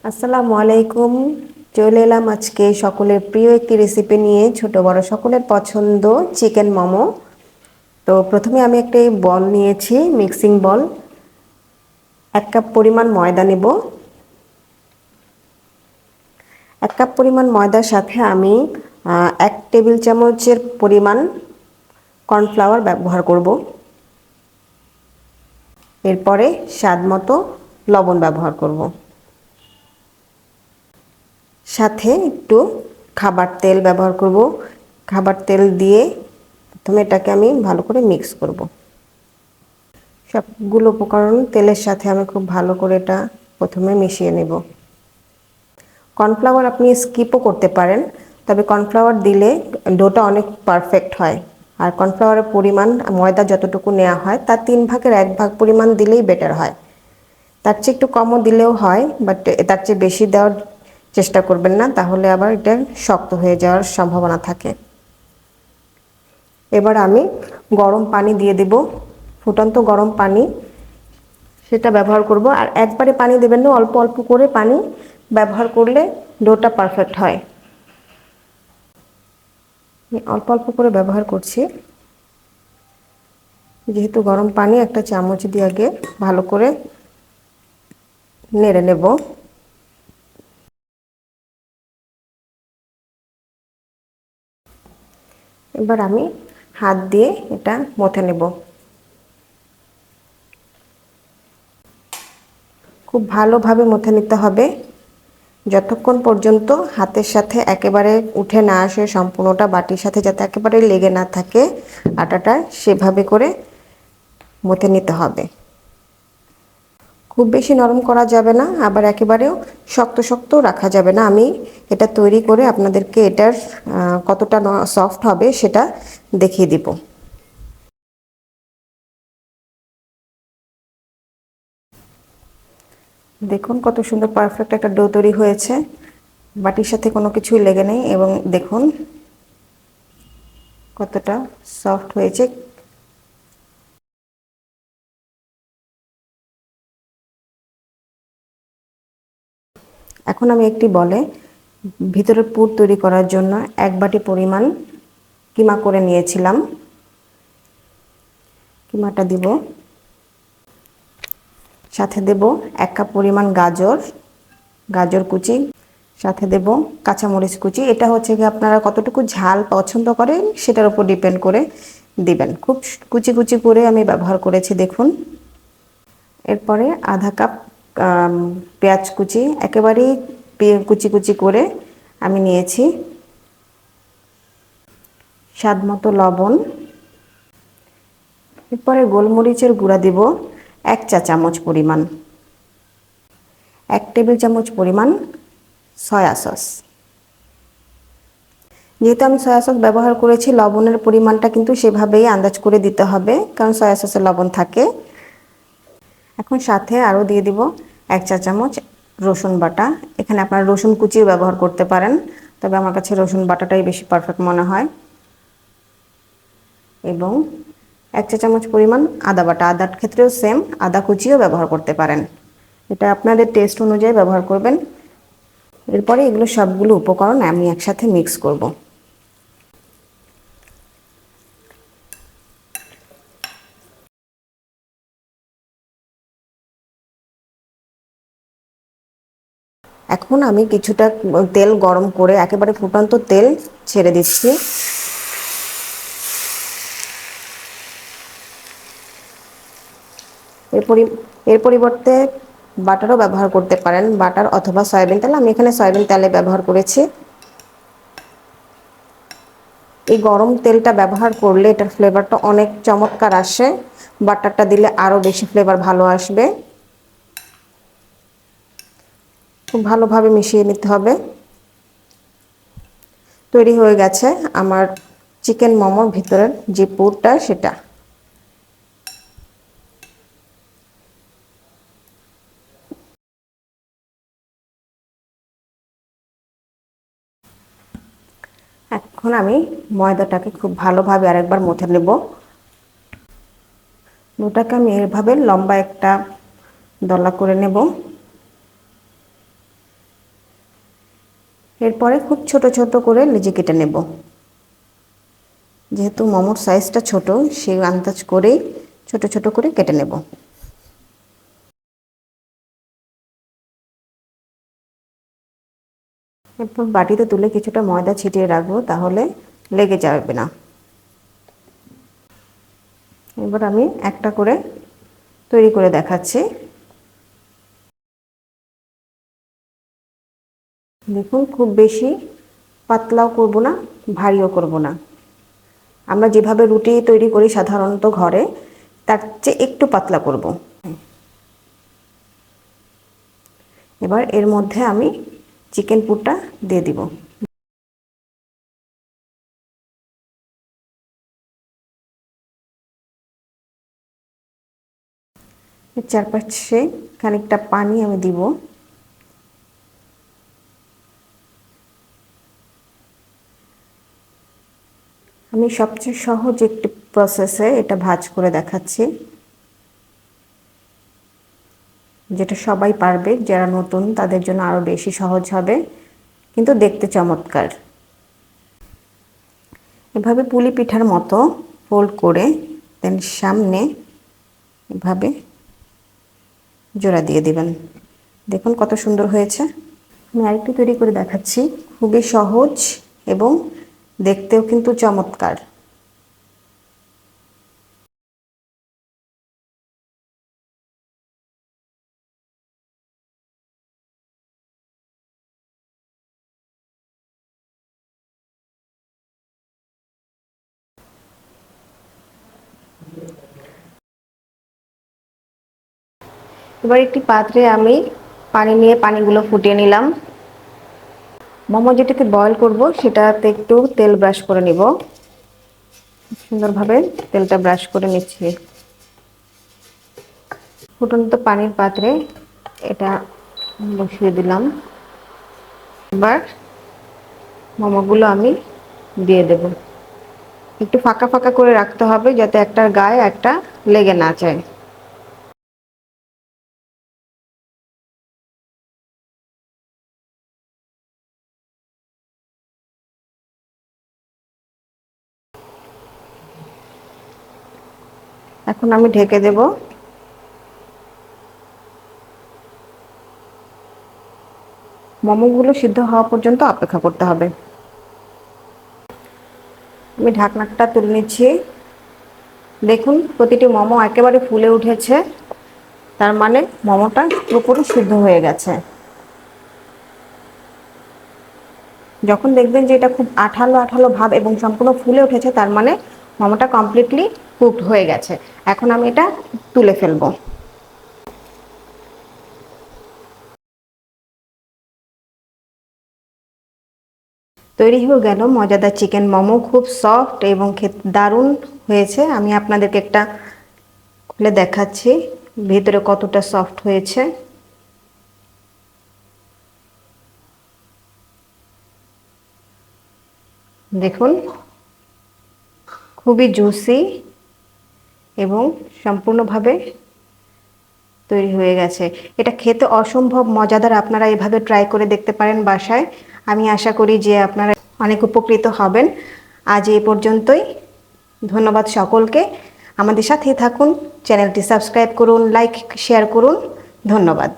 আসসালামু আলাইকুম। চলে এলাম আজকে সকলের প্রিয় একটি রেসিপি নিয়ে, ছোট বড় সকলের পছন্দ চিকেন মোমো। তো প্রথমে আমি একটি বল নিয়েছি, মিক্সিং বল। 1 কাপ পরিমাণ ময়দা নেব। 1 কাপ পরিমাণ ময়দার সাথে আমি 1 টেবিল চামচের পরিমাণ কর্নফ্লাওয়ার ব্যবহার করব। এরপরে স্বাদ মতো লবণ ব্যবহার করব। সাথে একটু খাবার তেল ব্যবহার করব। খাবার তেল দিয়ে প্রথমে এটাকে আমি ভালো করে মিক্স করব। সবগুলো উপকরণ তেলের সাথে আমি খুব ভালো করে এটা প্রথমে মিশিয়ে নেব। কর্নফ্লাওয়ার আপনি স্কিপও করতে পারেন, তবে কর্নফ্লাওয়ার দিলে ডোটা অনেক পারফেক্ট হয়। আর কর্নফ্লাওয়ারের পরিমাণ ময়দা যতটুকু নেওয়া হয় তার 1/3 পরিমাণ দিলেই বেটার হয়। তার চেয়ে একটু কমও দিলেও হয়, বাট তার চেয়ে বেশি দেওয়ার চেষ্টা করবেন না, তাহলে আবার এটা শক্ত হয়ে যাওয়ার সম্ভাবনা থাকে। এবার আমি গরম পানি দিয়ে দেব, ফুটন্ত গরম পানি, সেটা ব্যবহার করব। আর একবারে পানি দেবেন না, অল্প অল্প করে পানি ব্যবহার করলে ডোটা পারফেক্ট হয়। অল্প অল্প করে ব্যবহার করছি, যেহেতু গরম পানি। একটা চামচ দিয়ে আগে ভালো করে নেড়ে নেব। এবার আমি হাত দিয়ে এটা মথে নেব। খুব ভালোভাবে মথে নিতে হবে, যতক্ষণ পর্যন্ত হাতের সাথে একেবারে উঠে না আসে, সম্পূর্ণটা বাটির সাথে যাতে একেবারে লেগে না থাকে আটাটা, সেভাবে করে মথে নিতে হবে। খুব বেশি নরম করা যাবে না, আবার একেবারেও শক্ত শক্ত রাখা যাবে না। আমি এটা তৈরি করে আপনাদেরকে এটার কতটা সফট হবে সেটা দেখিয়ে দিব। দেখুন কত সুন্দর পারফেক্ট একটা ডো তৈরি হয়েছে, বাটির সাথে কোনো কিছুই লেগে নেই। এবং দেখুন কতটা সফট হয়েছে। এখন আমি একটি বলে ভিতরের পুর তৈরি করার জন্য 1 বাটি পরিমাণ কিমা করে নিয়েছিলাম। কিমাটা দিব, সাথে দেব 1 কাপ পরিমাণ গাজর, গাজর কুচি, সাথে দেব কাঁচামরিচ কুচি। এটা হচ্ছে কি আপনারা কতটুকু ঝাল পছন্দ করেন সেটার উপর ডিপেন্ড করে দিবেন। খুব কুচি কুচি করে আমি ব্যবহার করেছি দেখুন। এরপরে আধা কাপ পেঁয়াজ কুচি, একেবারেই কুচি কুচি করে আমি নিয়েছি। স্বাদ মতো লবণ। এরপরে গোলমরিচের গুঁড়া দিব 1 চা চামচ পরিমাণ। 1 টেবিল চামচ পরিমাণ সয়া সস। যেহেতু আমি সয়া সস ব্যবহার করেছি, লবণের পরিমাণটা কিন্তু সেভাবেই আন্দাজ করে দিতে হবে, কারণ সয়া সসে লবণ থাকে। এখন সাথে আরও দিয়ে দিব 1 চা চামচ রসুন বাটা। এখানে আপনারা রসুন কুচিও ব্যবহার করতে পারেন, তবে আমার কাছে রসুন বাটাটাই বেশি পারফেক্ট মনে হয়। এবং 1 চা চামচ পরিমাণ আদা বাটা। আদার ক্ষেত্রেও সেম, আদা কুচিও ব্যবহার করতে পারেন, এটা আপনাদের টেস্ট অনুযায়ী ব্যবহার করবেন। এরপরে এগুলো সবগুলো উপকরণ আমি একসাথে মিক্স করব। এখন আমি কিছুটা তেল গরম করে একেবারে ফুটন্ত তেল ছেড়ে দিচ্ছি। এর পরিবর্তে বাটারও ব্যবহার করতে পারেন, বাটার অথবা সয়াবিন তেল। আমি এখানে সয়াবিন তেলে ব্যবহার করেছি। এই গরম তেলটা ব্যবহার করলে এটার ফ্লেভারটা অনেক চমৎকার আসে, বাটারটা দিলে আরও বেশি ফ্লেভার ভালো আসবে। খুব ভালোভাবে মিশিয়ে নিতে হবে। তৈরি হয়ে গেছে আমার চিকেন মোমোর ভিতরের যে পুরটা, সেটা। এখন আমি ময়দাটাকে খুব ভালোভাবে আরেকবার মথে নেব। ওটাকে আমি এভাবে লম্বা একটা দলা করে নেব। এরপরে খুব ছোট ছোট করে লেচি কেটে নেব। যেহেতু মোমোর সাইজটা ছোট, সেই আন্দাজ করেই ছোট ছোট করে কেটে নেব। এরপর বাটিতে তুলে কিছুটা ময়দা ছিটিয়ে রাখবো, তাহলে লেগে যাবে না। এবার আমি একটা করে তৈরি করে দেখাচ্ছি। দেখুন, খুব বেশি পাতলাও করব না, ভারীও করব না। আমরা যেভাবে রুটি তৈরি করি সাধারণত ঘরে, তার চেয়ে একটু পাতলা করব। এবার এর মধ্যে আমি চিকেন পুরটা দিয়ে দিব। এর চারপাশে খানিকটা পানি আমি দিব। আমি সবচেয়ে সহজ একটি প্রসেসে এটা ভাঁজ করে দেখাচ্ছি, যেটা সবাই পারবে। যারা নতুন তাদের জন্য আরো বেশি সহজ হবে, কিন্তু দেখতে চমৎকার। এভাবে পুলি পিঠার মতো ফোল্ড করে দেন সামনে এভাবে জোড়া দিয়ে দিবেন। দেখুন কত সুন্দর হয়েছে। আমি আরেকটু তৈরি করে দেখাচ্ছি, খুবই সহজ এবং দেখতেও কিন্তু চমৎকার। এবার একটি পাত্রে আমি পানি নিয়ে পানিগুলো ফুটিয়ে নিলাম। মোমো যেটাকে বয়ল করব সেটাতে একটু তেল ব্রাশ করে নিব। সুন্দরভাবে তেলটা ব্রাশ করে নিচ্ছি। ফুটন্ত পানির পাত্রে এটা বসিয়ে দিলাম। এবার মোমোগুলো আমি দিয়ে দেব। একটু ফাঁকা ফাঁকা করে রাখতে হবে, যাতে একটার গায়ে একটা লেগে না যায়। এখন আমি ঢেকে দেব। মোমোগুলো সিদ্ধ হওয়া পর্যন্ত অপেক্ষা করতে হবে। আমি ঢাকনাটা তুলে নিচ্ছি। দেখুন প্রতিটি মোমো একেবারে ফুলে উঠেছে, তার মানে মোমোটা পুরোপুরি সিদ্ধ হয়ে গেছে। যখন দেখবেন যে এটা খুব আঠালো আঠালো ভাব এবং সম্পূর্ণ ফুলে উঠেছে, তার মানে মোমোটা কমপ্লিটলি কুকড হয়ে গেছে। এখন আমি এটা তুলে ফেলবো। তৈরি হয়ে গেল মজাদার চিকেন মোমো। খুব সফট এবং খেতে দারুণ হয়েছে। আমি আপনাদেরকে একটা খুলে দেখাচ্ছি ভেতরে কতটা সফট হয়েছে। দেখুন, খুবই জুসি এবং সম্পূর্ণভাবে তৈরি হয়ে গেছে। এটা খেতে অসম্ভব মজাদার। আপনারা এভাবে ট্রাই করে দেখতে পারেন বাসায়। আমি আশা করি যে আপনারা অনেক উপকৃত হবেন। আজ এই পর্যন্তই। ধন্যবাদ সকলকে। আমাদের সাথেই থাকুন, চ্যানেলটি সাবস্ক্রাইব করুন, লাইক শেয়ার করুন। ধন্যবাদ।